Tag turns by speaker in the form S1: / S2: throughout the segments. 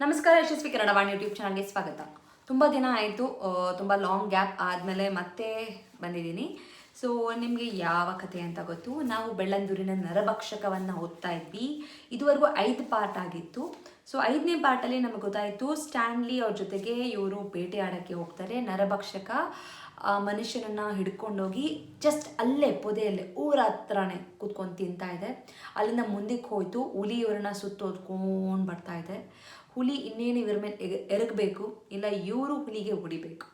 S1: ನಮಸ್ಕಾರ, ಯಶಸ್ವಿ ಕನ್ನಡ ವಾಣಿ ಯೂಟ್ಯೂಬ್ ಚಾನಲ್ಗೆ ಸ್ವಾಗತ. ತುಂಬ ದಿನ ಆಯಿತು, ತುಂಬ ಲಾಂಗ್ ಗ್ಯಾಪ್ ಆದಮೇಲೆ ಮತ್ತೆ ಬಂದಿದ್ದೀನಿ. ಸೊ ನಿಮಗೆ ಯಾವ ಕಥೆ ಅಂತ ಗೊತ್ತು. ನಾವು ಬೆಳ್ಳಂದೂರಿನ ನರಭಕ್ಷಕವನ್ನು ಓದ್ತಾ ಇದ್ವಿ. ಇದುವರೆಗೂ 5 ಪಾರ್ಟ್ ಆಗಿತ್ತು. ಸೊ 5ನೇ ಪಾರ್ಟಲ್ಲಿ ನಮಗೆ ಗೊತ್ತಾಯಿತು, ಸ್ಟ್ಯಾನ್ಲಿ ಅವ್ರ ಜೊತೆಗೆ ಇವರು ಬೇಟೆಯಾಡೋಕ್ಕೆ ಹೋಗ್ತಾರೆ. ನರಭಕ್ಷಕ ಮನುಷ್ಯನನ್ನು ಹಿಡ್ಕೊಂಡೋಗಿ ಜಸ್ಟ್ ಅಲ್ಲೇ ಪೊದೆಯಲ್ಲೇ ಊರ ಹತ್ರನೇ ಕೂತ್ಕೊಂಡು ತಿಂತಾ ಇದೆ. ಅಲ್ಲಿಂದ ಮುಂದಕ್ಕೆ ಹೋಯಿತು. ಹುಲಿ ಇವ್ರನ್ನ ಸುತ್ತೋದ್ಕೊಂಡು ಬರ್ತಾ ಇದೆ. ಹುಲಿ ಇನ್ನೇನು ಇವ್ರ ಮೇಲೆ ಎರಗಬೇಕು, ಇಲ್ಲ ಇವರು ಹುಲಿಗೆ ಹೊಡಿಬೇಕು.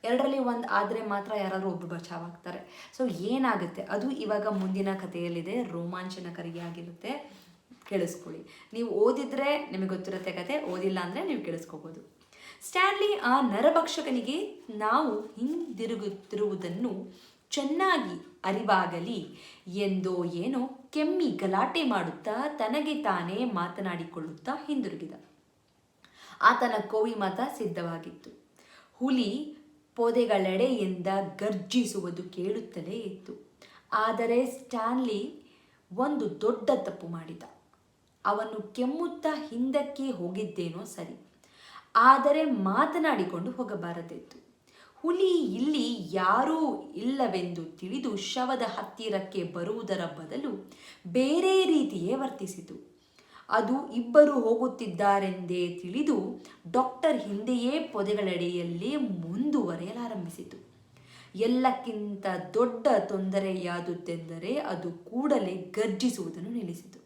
S1: ಎರಡರಲ್ಲಿ ಒಂದು ಆದರೆ ಮಾತ್ರ ಯಾರಾದರೂ ಒಬ್ಬರು ಬಚಾವಾಗ್ತಾರೆ. ಸೊ ಏನಾಗುತ್ತೆ ಅದು ಇವಾಗ ಮುಂದಿನ ಕಥೆಯಲ್ಲಿದೆ. ರೋಮಾಂಚನಕಾರಿಯಾಗಿರುತ್ತೆ, ಕೇಳಿಸ್ಕೊಳ್ಳಿ. ನೀವು ಓದಿದ್ರೆ ನಿಮಗೆ ಗೊತ್ತಿರುತ್ತೆ ಕತೆ, ಓದಿಲ್ಲ ಅಂದರೆ ನೀವು ಕೇಳಿಸ್ಕೋಬೋದು. ಸ್ಟ್ಯಾನ್ಲಿ ಆ ನರಭಕ್ಷಕನಿಗೆ ನಾವು ಹಿಂದಿರುಗುತ್ತಿರುವುದನ್ನು ಚೆನ್ನಾಗಿ ಅರಿವಾಗಲಿ ಎಂದೋ ಏನೋ ಕೆಮ್ಮಿ ಗಲಾಟೆ ಮಾಡುತ್ತಾ ತನಗೆ ತಾನೇ ಮಾತನಾಡಿಕೊಳ್ಳುತ್ತಾ ಹಿಂದಿರುಗಿದ. ಆತನ ಕೋವಿ ಮಾತ ಸಿದ್ಧವಾಗಿತ್ತು. ಹುಲಿ ಪೊದೆಗಳೆಡೆಯಿಂದ ಗರ್ಜಿಸುವುದು ಕೇಳುತ್ತಲೇ ಇತ್ತು. ಆದರೆ ಸ್ಟ್ಯಾನ್ಲಿ ಒಂದು ದೊಡ್ಡ ತಪ್ಪು ಮಾಡಿದ. ಅವನು ಕೆಮ್ಮುತ್ತಾ ಹಿಂದಕ್ಕೆ ಹೋಗಿದ್ದೇನೋ ಸರಿ, ಆದರೆ ಮಾತನಾಡಿಕೊಂಡು ಹೋಗಬಾರದಿತ್ತು. ಹುಲಿ ಇಲ್ಲಿ ಯಾರೂ ಇಲ್ಲವೆಂದು ತಿಳಿದು ಶವದ ಹತ್ತಿರಕ್ಕೆ ಬರುವುದರ ಬದಲು ಬೇರೆ ರೀತಿಯೇ ವರ್ತಿಸಿತು. ಅದು ಇಬ್ಬರು ಹೋಗುತ್ತಿದ್ದಾರೆಂದೇ ತಿಳಿದು ಡಾಕ್ಟರ್ ಹಿಂದೆಯೇ ಪೊದೆಗಳೆಡೆಯಲ್ಲಿ ಮುಂದುವರೆಯಲಾರಂಭಿಸಿತು. ಎಲ್ಲಕ್ಕಿಂತ ದೊಡ್ಡ ತೊಂದರೆಯಾದುದೆಂದರೆ ಅದು ಕೂಡಲೇ ಗರ್ಜಿಸುವುದನ್ನು ನಿಲ್ಲಿಸಿತು.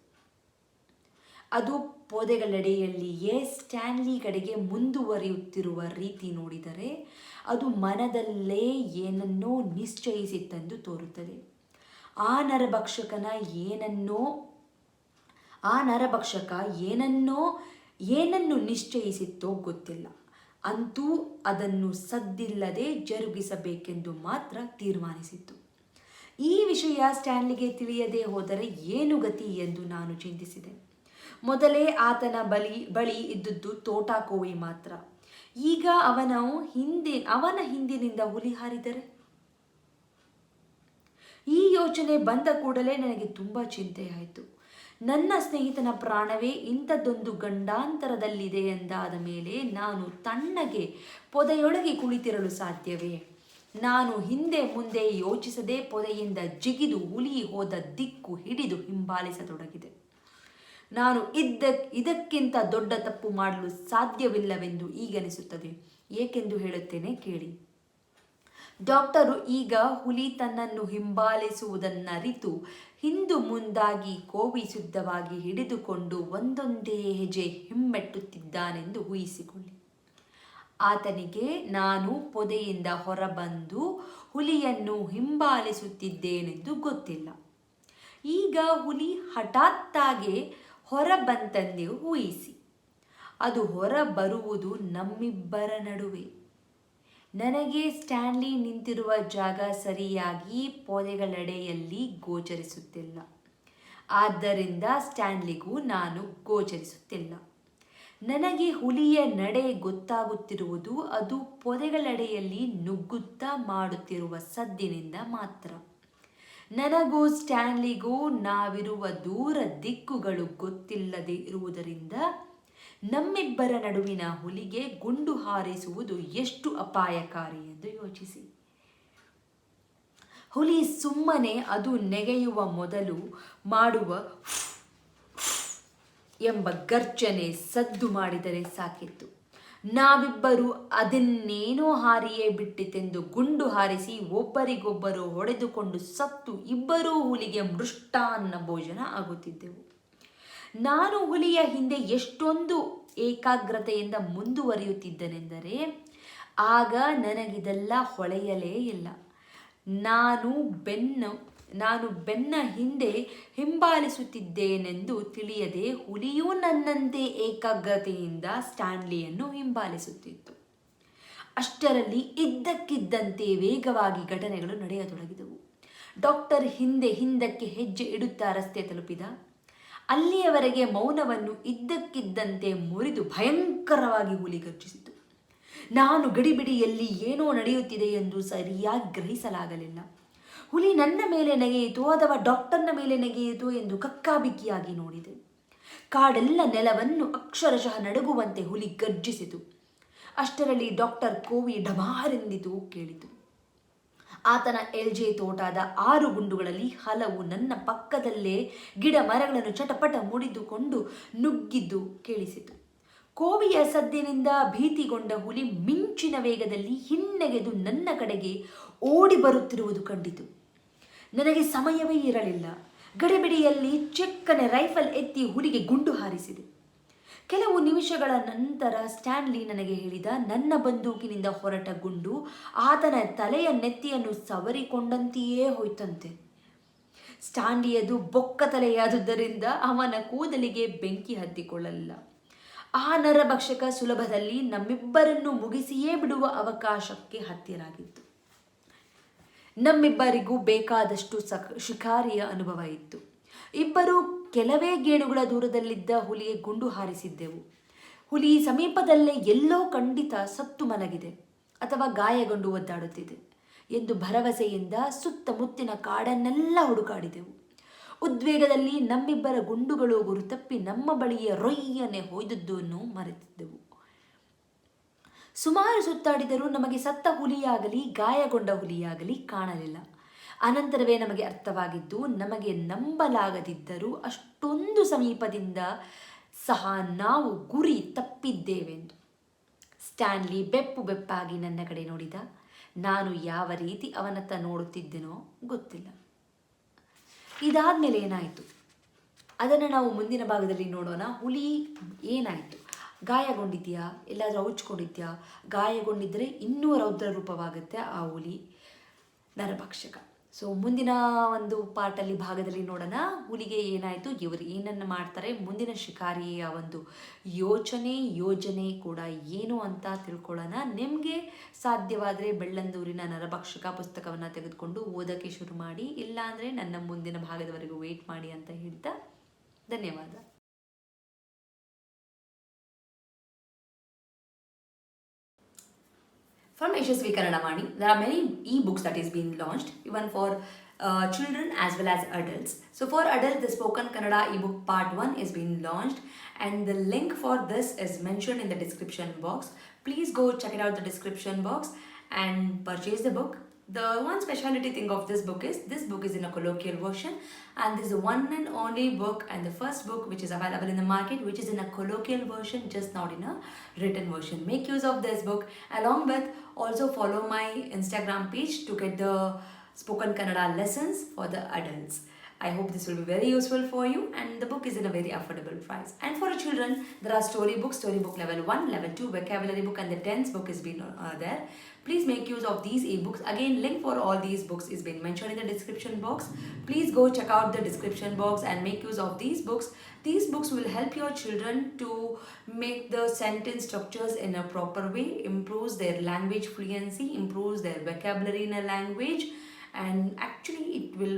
S1: ಅದು ಪೊದೆಗಳೆಡೆಯಲ್ಲಿಯೇ ಸ್ಟ್ಯಾನ್ಲಿ ಕಡೆಗೆ ಮುಂದುವರಿಯುತ್ತಿರುವ ರೀತಿ ನೋಡಿದರೆ ಅದು ಮನದಲ್ಲೇ ಏನನ್ನೋ ನಿಶ್ಚಯಿಸಿತ್ತೆಂದು ತೋರುತ್ತದೆ. ಆ ನರಭಕ್ಷಕ ಏನನ್ನು ನಿಶ್ಚಯಿಸಿತ್ತೋ ಗೊತ್ತಿಲ್ಲ. ಅಂತೂ ಅದನ್ನು ಸದ್ದಿಲ್ಲದೆ ಜರುಗಿಸಬೇಕೆಂದು ಮಾತ್ರ ತೀರ್ಮಾನಿಸಿತ್ತು. ಈ ವಿಷಯ ಸ್ಟ್ಯಾನ್ಲಿಗೆ ತಿಳಿಯದೆ ಹೋದರೆ ಏನು ಗತಿ ಎಂದು ನಾನು ಚಿಂತಿಸಿದೆ. ಮೊದಲೇ ಆತನ ಬಳಿ ಇದ್ದದ್ದು ತೋಟ ಕೋವಿ ಮಾತ್ರ. ಈಗ ಅವನ ಹಿಂದಿನಿಂದ ಹುಲಿ ಹಾರಿದರೆ? ಈ ಯೋಚನೆ ಬಂದ ಕೂಡಲೇ ನನಗೆ ತುಂಬ ಚಿಂತೆಯಾಯಿತು. ನನ್ನ ಸ್ನೇಹಿತನ ಪ್ರಾಣವೇ ಇಂಥದ್ದೊಂದು ಗಂಡಾಂತರದಲ್ಲಿದೆ ಎಂದಾದ ಮೇಲೆ ನಾನು ತಣ್ಣಗೆ ಪೊದೆಯೊಳಗೆ ಕುಳಿತಿರಲು ಸಾಧ್ಯವೇ? ನಾನು ಹಿಂದೆ ಮುಂದೆ ಯೋಚಿಸದೆ ಪೊದೆಯಿಂದ ಜಿಗಿದು ಹುಲಿ ಹೋದ ದಿಕ್ಕು ಹಿಡಿದು ಹಿಂಬಾಲಿಸತೊಡಗಿದೆ. ನಾನು ಇದಕ್ಕಿಂತ ದೊಡ್ಡ ತಪ್ಪು ಮಾಡಲು ಸಾಧ್ಯವಿಲ್ಲವೆಂದು ಈಗನಿಸುತ್ತದೆ. ಏಕೆಂದು ಹೇಳುತ್ತೇನೆ ಕೇಳಿ. ಡಾಕ್ಟರು ಈಗ ಹುಲಿ ತನ್ನನ್ನು ಹಿಂಬಾಲಿಸುವುದನ್ನರಿತು ಹಿಂದು ಮುಂದಾಗಿ ಕೋವಿ ಶುದ್ಧವಾಗಿ ಹಿಡಿದುಕೊಂಡು ಒಂದೊಂದೇ ಹೆಜ್ಜೆ ಹಿಮ್ಮೆಟ್ಟುತ್ತಿದ್ದಾನೆಂದು ಊಹಿಸಿಕೊಳ್ಳಿ. ಆತನಿಗೆ ನಾನು ಪೊದೆಯಿಂದ ಹೊರಬಂದು ಹುಲಿಯನ್ನು ಹಿಂಬಾಲಿಸುತ್ತಿದ್ದೇನೆಂದು ಗೊತ್ತಿಲ್ಲ. ಈಗ ಹುಲಿ ಹಠಾತ್ತಾಗೆ ಹೊರಬಂತೆಂದು ಊಹಿಸಿ. ಅದು ಹೊರ ಬರುವುದು ನಮ್ಮಿಬ್ಬರ ನಡುವೆ. ನನಗೆ ಸ್ಟ್ಯಾನ್ಲಿ ನಿಂತಿರುವ ಜಾಗ ಸರಿಯಾಗಿ ಪೊದೆಗಳೆಡೆಯಲ್ಲಿ ಗೋಚರಿಸುತ್ತಿಲ್ಲ. ಆದ್ದರಿಂದ ಸ್ಟ್ಯಾನ್ಲಿಗೂ ನಾನು ಗೋಚರಿಸುತ್ತಿಲ್ಲ. ನನಗೆ ಹುಲಿಯ ನಡೆ ಗೊತ್ತಾಗುತ್ತಿರುವುದು ಅದು ಪೊದೆಗಳೆಡೆಯಲ್ಲಿ ನುಗ್ಗುತ್ತಾ ಮಾಡುತ್ತಿರುವ ಸದ್ದಿನಿಂದ ಮಾತ್ರ. ನನಗೂ ಸ್ಟ್ಯಾನ್ಲಿಗೂ ನಾವಿರುವ ದೂರ ದಿಕ್ಕುಗಳು ಗೊತ್ತಿಲ್ಲದೆ ಇರುವುದರಿಂದ ನಮ್ಮಿಬ್ಬರ ನಡುವಿನ ಹುಲಿಗೆ ಗುಂಡು ಹಾರಿಸುವುದು ಎಷ್ಟು ಅಪಾಯಕಾರಿ ಎಂದು ಯೋಚಿಸಿ. ಹುಲಿ ಸುಮ್ಮನೆ ಅದು ನೆಗೆಯುವ ಮೊದಲು ಮಾಡುವ ಎಂಬ ಗರ್ಜನೆ ಸದ್ದು ಮಾಡಿದರೆ ಸಾಕಿತ್ತು. ನಾವಿಬ್ಬರು ಅದನ್ನೇನೋ ಹಾರಿಯೇ ಬಿಟ್ಟಿತೆಂದು ಗುಂಡು ಹಾರಿಸಿ ಒಬ್ಬರಿಗೊಬ್ಬರು ಹೊಡೆದುಕೊಂಡು ಸತ್ತು ಇಬ್ಬರೂ ಹುಲಿಗೆ ಮೃಷ್ಟಾನ್ನ ಭೋಜನ ಆಗುತ್ತಿದ್ದೆವು. ನಾನು ಹುಲಿಯ ಹಿಂದೆ ಎಷ್ಟೊಂದು ಏಕಾಗ್ರತೆಯಿಂದ ಮುಂದುವರಿಯುತ್ತಿದ್ದನೆಂದರೆ ಆಗ ನನಗಿದೆಲ್ಲ ಹೊಳೆಯಲೇ ಇಲ್ಲ. ನಾನು ಬೆನ್ನ ಹಿಂದೆ ಹಿಂಬಾಲಿಸುತ್ತಿದ್ದೇನೆಂದು ತಿಳಿಯದೆ ಹುಲಿಯೂ ನನ್ನಂತೆ ಏಕಾಗ್ರತೆಯಿಂದ ಸ್ಟ್ಯಾನ್ಲಿಯನ್ನು ಹಿಂಬಾಲಿಸುತ್ತಿತ್ತು. ಅಷ್ಟರಲ್ಲಿ ಇದ್ದಕ್ಕಿದ್ದಂತೆ ವೇಗವಾಗಿ ಘಟನೆಗಳು ನಡೆಯತೊಡಗಿದವು. ಡಾಕ್ಟರ್ ಹಿಂದಕ್ಕೆ ಹೆಜ್ಜೆ ಇಡುತ್ತಾ ರಸ್ತೆ ತಲುಪಿದ. ಅಲ್ಲಿಯವರೆಗೆ ಮೌನವನ್ನು ಇದ್ದಕ್ಕಿದ್ದಂತೆ ಮುರಿದು ಭಯಂಕರವಾಗಿ ಹುಲಿ ಗರ್ಜಿಸಿತು. ನಾನು ಗಡಿಬಿಡಿಯಲ್ಲಿ ಏನೋ ನಡೆಯುತ್ತಿದೆ ಎಂದು ಸರಿಯಾಗಿ ಗ್ರಹಿಸಲಾಗಲಿಲ್ಲ. ಹುಲಿ ನನ್ನ ಮೇಲೆ ನೆಗೆಯಿತು ಅಥವಾ ಡಾಕ್ಟರ್ನ ಮೇಲೆ ನೆಗೆಯಿತು ಎಂದು ಕಕ್ಕಾಬಿಕ್ಕಿಯಾಗಿ ನೋಡಿದೆ. ಕಾಡೆಲ್ಲ ನೆಲವನ್ನು ಅಕ್ಷರಶಃ ನಡುಗುವಂತೆ ಹುಲಿ ಗರ್ಜಿಸಿತು. ಅಷ್ಟರಲ್ಲಿ ಡಾಕ್ಟರ್ ಕೋವಿ ಢಮಾರೆಂದಿತು ಕೇಳಿತು. ಆತನ ಎಲ್ಜೆ ತೋಟದ 6 ಗುಂಡುಗಳಲ್ಲಿ ಹಲವು ನನ್ನ ಪಕ್ಕದಲ್ಲೇ ಗಿಡ ಮರಗಳನ್ನು ಚಟಪಟ ಮುಡಿದುಕೊಂಡು ನುಗ್ಗಿದ್ದು ಕೇಳಿಸಿತು. ಕೋವಿಯ ಸದ್ದಿನಿಂದ ಭೀತಿಗೊಂಡ ಹುಲಿ ಮಿಂಚಿನ ವೇಗದಲ್ಲಿ ಹಿನ್ನೆಗೆದು ನನ್ನ ಕಡೆಗೆ ಓಡಿ ಬರುತ್ತಿರುವುದು ಕಂಡಿತು. ನನಗೆ ಸಮಯವೇ ಇರಲಿಲ್ಲ. ಗಡಿಬಿಡಿಯಲ್ಲಿ ಚೆಕ್ಕನೆ ರೈಫಲ್ ಎತ್ತಿ ಹುಲಿಗೆ ಗುಂಡು ಹಾರಿಸಿದೆ. ಕೆಲವು ನಿಮಿಷಗಳ ನಂತರ ಸ್ಟ್ಯಾನ್ಲಿ ನನಗೆ ಹೇಳಿದ, ನನ್ನ ಬಂದೂಕಿನಿಂದ ಹೊರಟ ಗುಂಡು ಆತನ ತಲೆಯ ನೆತ್ತಿಯನ್ನು ಸವರಿಕೊಂಡಂತೆಯೇ ಹೋಯ್ತಂತೆ. ಸ್ಟ್ಯಾನ್ಲಿಯದು ಬೊಕ್ಕ ತಲೆಯಾದುದರಿಂದ ಅವನ ಕೂದಲಿಗೆ ಬೆಂಕಿ ಹತ್ತಿಕೊಳ್ಳಲಿಲ್ಲ. ಆ ನರಭಕ್ಷಕ ಸುಲಭದಲ್ಲಿ ನಮ್ಮಿಬ್ಬರನ್ನು ಮುಗಿಸಿಯೇ ಬಿಡುವ ಅವಕಾಶಕ್ಕೆ ಹತ್ತಿರಾಗಿತ್ತು. ನಮ್ಮಿಬ್ಬರಿಗೂ ಬೇಕಾದಷ್ಟು ಶಿಕಾರಿಯ ಅನುಭವ ಇತ್ತು. ಇಬ್ಬರು ಕೆಲವೇ ಗೇಣುಗಳ ದೂರದಲ್ಲಿದ್ದ ಹುಲಿಗೆ ಗುಂಡು ಹಾರಿಸಿದ್ದೆವು. ಹುಲಿ ಸಮೀಪದಲ್ಲೇ ಎಲ್ಲೋ ಖಂಡಿತ ಸತ್ತು ಮಲಗಿದೆ ಅಥವಾ ಗಾಯಗೊಂಡು ಒದ್ದಾಡುತ್ತಿದೆ ಎಂದು ಭರವಸೆಯಿಂದ ಸುತ್ತಮುತ್ತಿನ ಕಾಡನ್ನೆಲ್ಲ ಹುಡುಕಾಡಿದೆವು. ಉದ್ವೇಗದಲ್ಲಿ ನಮ್ಮಿಬ್ಬರ ಗುಂಡುಗಳು ಗುರುತಪ್ಪಿ ನಮ್ಮ ಬಳಿಯ ರೊಯ್ಯನೆ ಹೊಯ್ದದ್ದನ್ನು ಮರೆತಿದ್ದೆವು. ಸುಮಾರು ಸುತ್ತಾಡಿದರೂ ನಮಗೆ ಸತ್ತ ಹುಲಿಯಾಗಲಿ ಗಾಯಗೊಂಡ ಹುಲಿಯಾಗಲಿ ಕಾಣಲಿಲ್ಲ. ಅನಂತರವೇ ನಮಗೆ ಅರ್ಥವಾಗಿದ್ದು, ನಮಗೆ ನಂಬಲಾಗದಿದ್ದರೂ ಅಷ್ಟೊಂದು ಸಮೀಪದಿಂದ ಸಹ ನಾವು ಗುರಿ ತಪ್ಪಿದ್ದೇವೆಂದು. ಸ್ಟ್ಯಾನ್ಲಿ ಬೆಪ್ಪಾಗಿ ನನ್ನ ಕಡೆ ನೋಡಿದ. ನಾನು ಯಾವ ರೀತಿ ಅವನತ್ತ ನೋಡುತ್ತಿದ್ದೆನೋ ಗೊತ್ತಿಲ್ಲ. ಇದಾದ್ಮೇಲೆ ಏನಾಯಿತು ಅದನ್ನು ನಾವು ಮುಂದಿನ ಭಾಗದಲ್ಲಿ ನೋಡೋಣ. ಹುಲಿ ಏನಾಯಿತು, ಗಾಯಗೊಂಡಿದ್ಯಾ, ಎಲ್ಲಾದರೂ ಔಚ್ಕೊಂಡಿದ್ಯಾ? ಗಾಯಗೊಂಡಿದ್ದರೆ ಇನ್ನೂ ರೌದ್ರ ರೂಪವಾಗುತ್ತೆ ಆ ಹುಲಿ ನರಭಕ್ಷಕ. ಸೊ ಮುಂದಿನ ಒಂದು ಪಾರ್ಟಲ್ಲಿ ಭಾಗದಲ್ಲಿ ನೋಡೋಣ ಹುಲಿಗೆ ಏನಾಯಿತು, ಇವರು ಏನನ್ನು ಮಾಡ್ತಾರೆ, ಮುಂದಿನ ಶಿಕಾರಿಯ ಒಂದು ಯೋಜನೆ ಕೂಡ ಏನು ಅಂತ ತಿಳ್ಕೊಳ್ಳೋಣ. ನಿಮಗೆ ಸಾಧ್ಯವಾದರೆ ಬೆಳ್ಳಂದೂರಿನ ನರಭಕ್ಷಕ ಪುಸ್ತಕವನ್ನು ತೆಗೆದುಕೊಂಡು ಓದೋಕ್ಕೆ ಶುರು ಮಾಡಿ, ಇಲ್ಲಾಂದರೆ ನನ್ನ ಮುಂದಿನ ಭಾಗದವರೆಗೂ ವೇಟ್ ಮಾಡಿ ಅಂತ ಹೇಳ್ತಾ ಧನ್ಯವಾದ. From Yashaswi Kannada Vaani, there are many e-books that is being launched, even for children as well as adults. So for adults, the Spoken Kannada ebook part 1 is being launched, and the link for this is mentioned in the description box. Please go check it out the description box and purchase the book. The one speciality thing of this book is in a colloquial version, and this is the one and only book and the first book which is available in the market which is in a colloquial version, just not in a written version. Make use of this book, along with also follow my Instagram page to get the spoken Kannada lessons for the adults. I hope this will be very useful for you, and the book is in a very affordable price. And for children, there are storybook level 1, level 2, vocabulary book, and the 10th book is been there. Please make use of these ebooks. Again, link for all these books is been mentioned in the description box. Please go check out the description box and make use of these books. These books will help your children to make the sentence structures in a proper way, improves their language fluency, improves their vocabulary in a language, and actually it will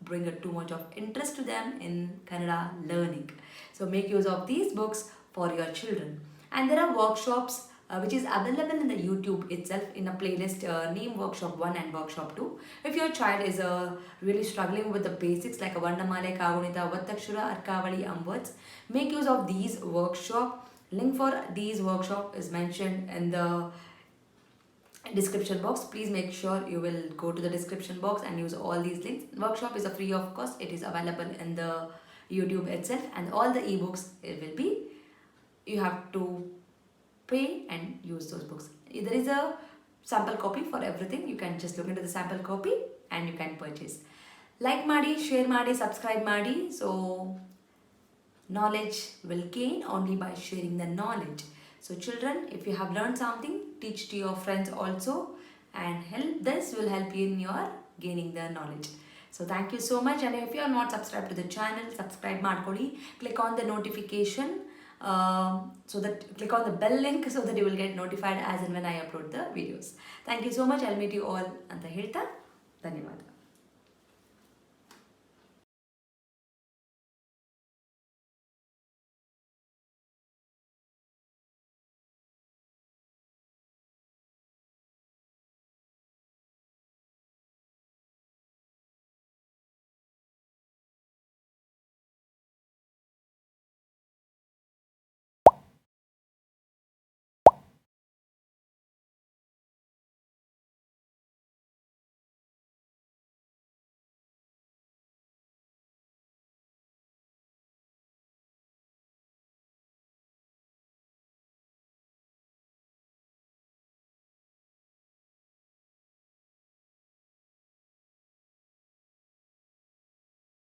S1: bring too much of interest to them in Kannada learning. So make use of these books for your children. And there are workshops which is available in the YouTube itself in a playlist name Workshop 1 and Workshop 2. If your child is really struggling with the basics like a Varnamale, Kagunita, Vattakshura, Arkavali, words, make use of these workshop. Link for these workshop is mentioned in the description box. Please make sure you will go to the description box and use all these links. Workshop is a free of cost. It is available in the YouTube itself, and all the ebooks it will be, you have to pay and use those books. There is a sample copy for everything. You can just look into the sample copy and you can purchase. Like ಮಾಡಿ, share ಮಾಡಿ, subscribe ಮಾಡಿ. So knowledge will gain only by sharing the knowledge. So children, if you have learned something, teach to your friends also, and this will help you in your gaining the knowledge. So thank you so much, and if you are not subscribed to the channel, subscribe ಮಾಡ್ಕೊಳ್ಳಿ. Click on the notification, so that click on the bell link so that you will get notified as and when I upload the videos. Thank you so much. I'll meet you all ಅಂತ ಹೇಳ್ತಾ ಧನ್ಯವಾದ.